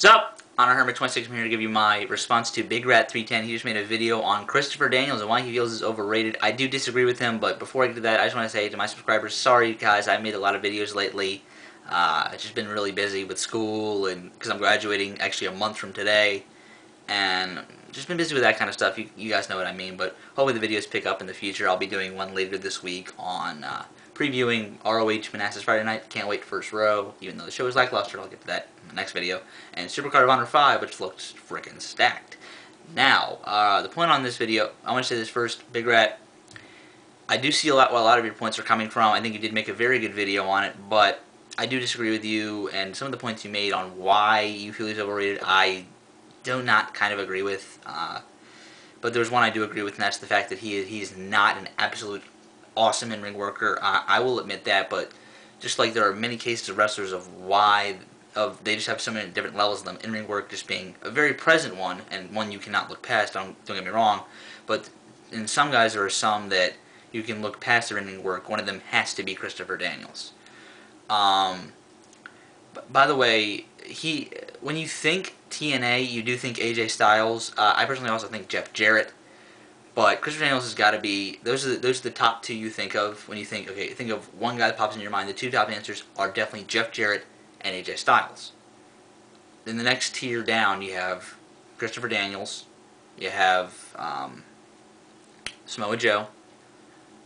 What's up? Honor Hermit 26. I'm here to give you my response to Bigratthreeten. He just made a video on Christopher Daniels and why he feels is overrated. I do disagree with him, but before I get to that, I just want to say to my subscribers, sorry guys, I made a lot of videos lately. I've just been really busy with school and because I'm graduating actually a month from today, and just been busy with that kind of stuff. You guys know what I mean, but hopefully the videos pick up in the future. I'll be doing one later this week on previewing ROH Manassas Friday Night. Can't wait, first row, even though the show is lackluster. I'll get to that in the next video. And Supercard of Honor 5, which looks frickin' stacked. Now, the point on this video, I want to say this first, Big Rat, I do see where a lot of your points are coming from. I think you did make a very good video on it, but I do disagree with you, and some of the points you made on why you feel he's overrated, I do not kind of agree with. But there's one I do agree with, and that's the fact that he's not an absolute awesome in-ring worker. I will admit that, but just like there are many cases of wrestlers of why they just have so many different levels of them, in-ring work just being a very present one, and one you cannot look past, don't get me wrong, but in some guys there are some that you can look past their in-ring work. One of them has to be Christopher Daniels. By the way, when you think TNA, you do think AJ Styles. I personally also think Jeff Jarrett. But Christopher Daniels has got to be, those are the top two you think of when you think, okay, think of one guy that pops in your mind. The two top answers are definitely Jeff Jarrett and AJ Styles. Then the next tier down, you have Christopher Daniels, you have Samoa Joe,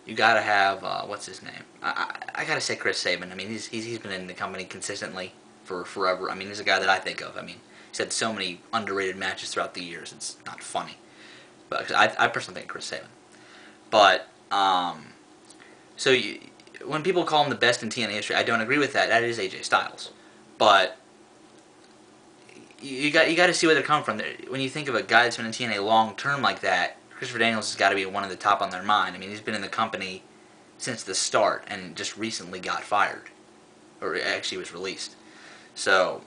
you gotta have, what's his name? I gotta say Chris Sabin. I mean, he's been in the company consistently for forever. I mean, he's a guy that I think of. I mean, he's had so many underrated matches throughout the years, it's not funny. But I personally think Chris Sabin. But when people call him the best in TNA history, I don't agree with that. That is AJ Styles. But you got to see where they're coming from. When you think of a guy that's been in TNA long term like that, Christopher Daniels has got to be one of the top on their mind. I mean, he's been in the company since the start and just recently got fired, or actually was released. So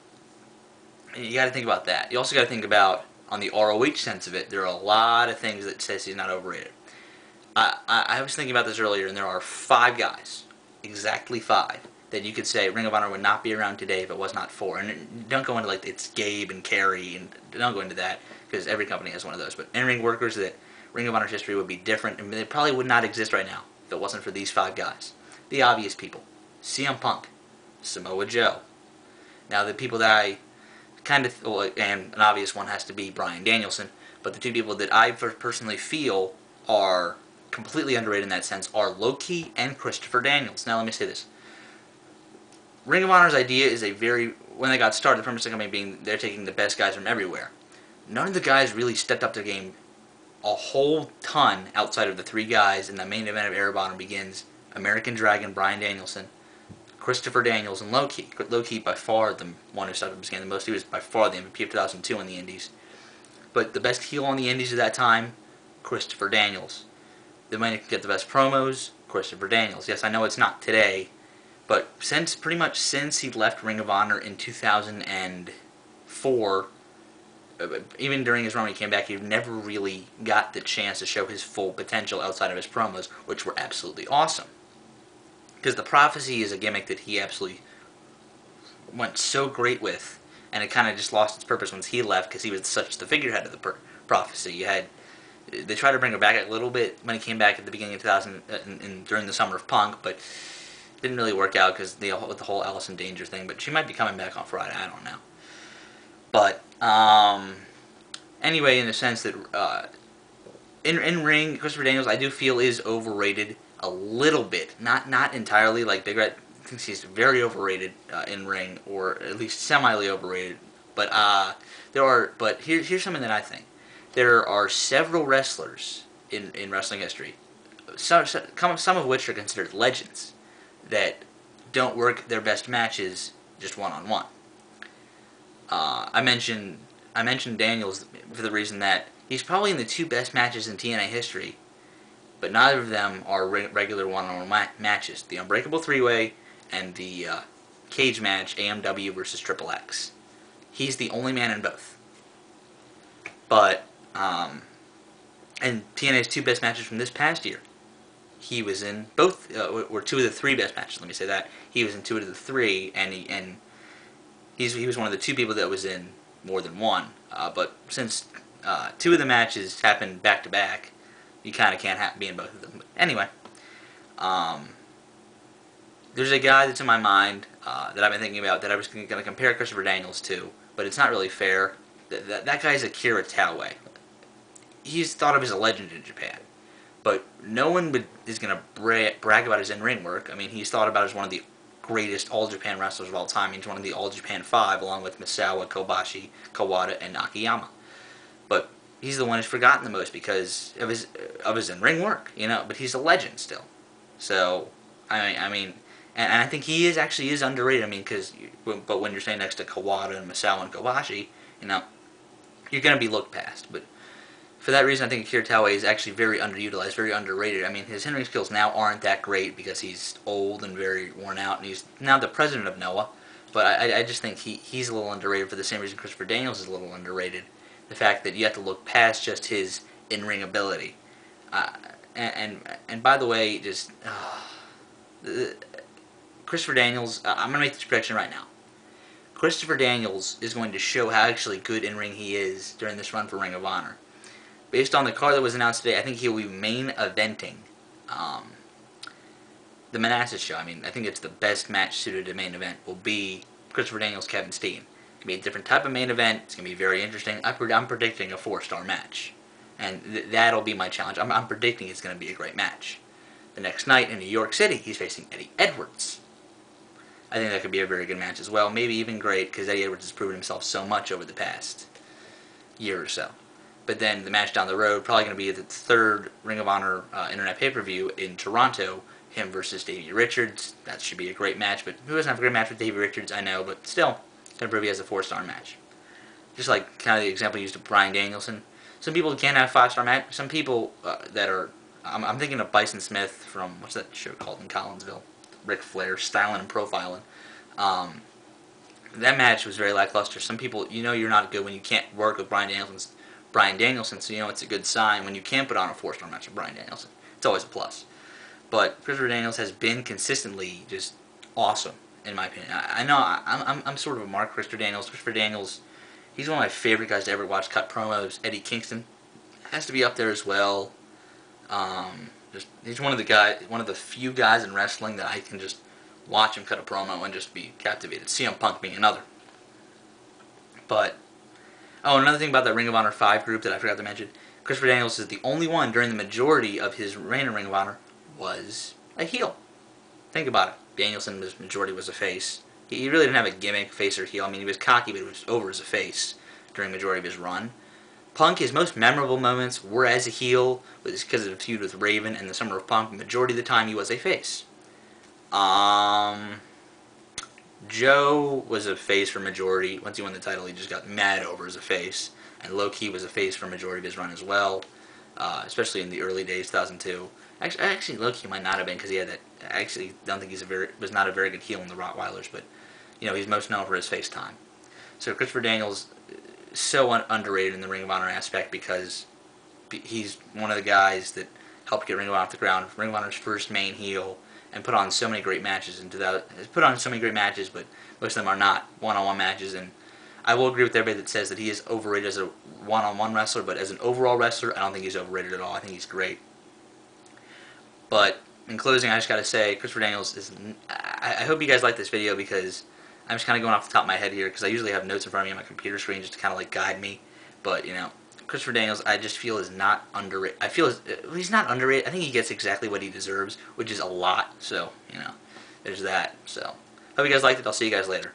you got to think about that. You also got to think about, on the ROH sense of it, there are a lot of things that says he's not overrated. I was thinking about this earlier, and there are 5 guys, exactly 5, that you could say Ring of Honor would not be around today if it was not for. And don't go into like it's Gabe and Kerry, and don't go into that, because every company has one of those. But in-ring workers that Ring of Honor's history would be different, and they probably would not exist right now if it wasn't for these 5 guys. The obvious people: CM Punk, Samoa Joe. Now the people that I kind of, and an obvious one has to be Bryan Danielson, but the 2 people that I personally feel are completely underrated in that sense are Low-Ki and Christopher Daniels. Now let me say this. Ring of Honor's idea is when they got started, the premise of the company being they're taking the best guys from everywhere. None of the guys really stepped up their game a whole ton outside of the 3 guys in the main event of Air of Honor begins: American Dragon, Bryan Danielson, Christopher Daniels, and Low-Ki. Low-Ki by far the one who stepped up his game the most. He was by far the MVP of 2002 in the Indies. But the best heel on the Indies at that time, Christopher Daniels. The man who could get the best promos, Christopher Daniels. Yes, I know it's not today, but pretty much since he left Ring of Honor in 2004, even during his run when he came back, he never really got the chance to show his full potential outside of his promos, which were absolutely awesome. Because the Prophecy is a gimmick that he absolutely went so great with, and it kind of just lost its purpose once he left, because he was such the figurehead of the Prophecy. They tried to bring her back a little bit when he came back at the beginning of 2000 during the Summer of Punk, but didn't really work out because with the whole Allison Danger thing. But she might be coming back on Friday. I don't know. But anyway, in the sense that in ring, Christopher Daniels I do feel is overrated a little bit, not entirely. Like Big Rat thinks he's very overrated in ring, or at least semi overrated. But here's something that I think. There are several wrestlers in wrestling history, some of which are considered legends, that don't work their best matches just one-on-one. I mentioned Daniels for the reason that he's probably in the 2 best matches in TNA history, but neither of them are regular one-on-one matches. The Unbreakable 3-Way and the cage match, AMW versus Triple X. He's the only man in both. But and TNA's 2 best matches from this past year, he was in both, or 2 of the 3 best matches. Let me say that he was in 2 of the 3, and he was one of the 2 people that was in more than one. But since two of the matches happened back to back, you kind of can't be in both of them. But anyway, there's a guy that's in my mind that I've been thinking about that I was going to compare Christopher Daniels to, but it's not really fair. That guy's Akira Taue. He's thought of as a legend in Japan, but no one is going to brag about his in-ring work. I mean, he's thought about as one of the greatest All-Japan wrestlers of all time. He's one of the All-Japan 5, along with Misawa, Kobashi, Kawada, and Akiyama. But he's the one who's forgotten the most because of his in-ring work, you know. But he's a legend still. So, I mean, and I think he actually is underrated. I mean, but when you're standing next to Kawada and Misawa and Kobashi, you know, you're going to be looked past. But for that reason, I think Akira Taue is actually very underutilized, very underrated. I mean, his in-ring skills now aren't that great because he's old and very worn out, and he's now the president of Noah. But I just think he's a little underrated for the same reason Christopher Daniels is a little underrated. The fact that you have to look past just his in-ring ability. And by the way, just Christopher Daniels, I'm going to make this prediction right now. Christopher Daniels is going to show how actually good in-ring he is during this run for Ring of Honor. Based on the card that was announced today, I think he'll be main eventing the Manassas show. I mean, I think it's the best match suited to main event will be Christopher Daniels, Kevin Steen. It's going to be a different type of main event. It's going to be very interesting. I'm predicting a 4-star match. And that'll be my challenge. I'm predicting it's going to be a great match. The next night in New York City, he's facing Eddie Edwards. I think that could be a very good match as well. Maybe even great, because Eddie Edwards has proven himself so much over the past year or so. But then the match down the road, probably going to be the third Ring of Honor Internet pay-per-view in Toronto, him versus Davey Richards. That should be a great match, but who doesn't have a great match with Davey Richards? I know, but still, going to prove he has a 4-star match. Just like kind of the example used of Bryan Danielson. Some people can't have 5-star match. Some people that are, I'm thinking of Bison Smith from, what's that show called in Collinsville? Ric Flair, Styling and Profiling. That match was very lackluster. Some people, you know you're not good when you can't work with Bryan Danielson, so you know it's a good sign when you can put on a 4-star match with Bryan Danielson. It's always a plus. But Christopher Daniels has been consistently just awesome, in my opinion. I know I'm sort of a mark for Christopher Daniels. Christopher Daniels, he's one of my favorite guys to ever watch cut promos. Eddie Kingston has to be up there as well. He's one of the few guys in wrestling that I can just watch him cut a promo and just be captivated. CM Punk being another. But oh, another thing about that Ring of Honor 5 group that I forgot to mention, Christopher Daniels is the only one during the majority of his reign in Ring of Honor was a heel. Think about it. Danielson, his majority was a face. He really didn't have a gimmick, face or heel. I mean, he was cocky, but he was over as a face during the majority of his run. Punk, his most memorable moments were as a heel, but it's because of the feud with Raven and the Summer of Punk. The majority of the time, he was a face. Joe was a face for majority. Once he won the title, he just got mad over as a face. And Low-Key was a face for majority of his run as well, especially in the early days, 2002. Actually, Low-Key might not have been because he had that. I actually don't think was not a very good heel in the Rottweilers, but you know he's most known for his face time. So Christopher Daniels is so underrated in the Ring of Honor aspect because he's one of the guys that helped get Ring of Honor off the ground. Ring of Honor's first main heel. And put on so many great matches but most of them are not one-on-one matches. And I will agree with everybody that says that he is overrated as a one-on-one wrestler, but as an overall wrestler, I don't think he's overrated at all. I think he's great. But in closing, I just got to say, Christopher Daniels is. I hope you guys like this video because I'm just kind of going off the top of my head here because I usually have notes in front of me on my computer screen just to kind of like guide me. But you know, Christopher Daniels, I just feel is not underrated. I feel he's not underrated. I think he gets exactly what he deserves, which is a lot. So, you know, there's that. So, hope you guys liked it. I'll see you guys later.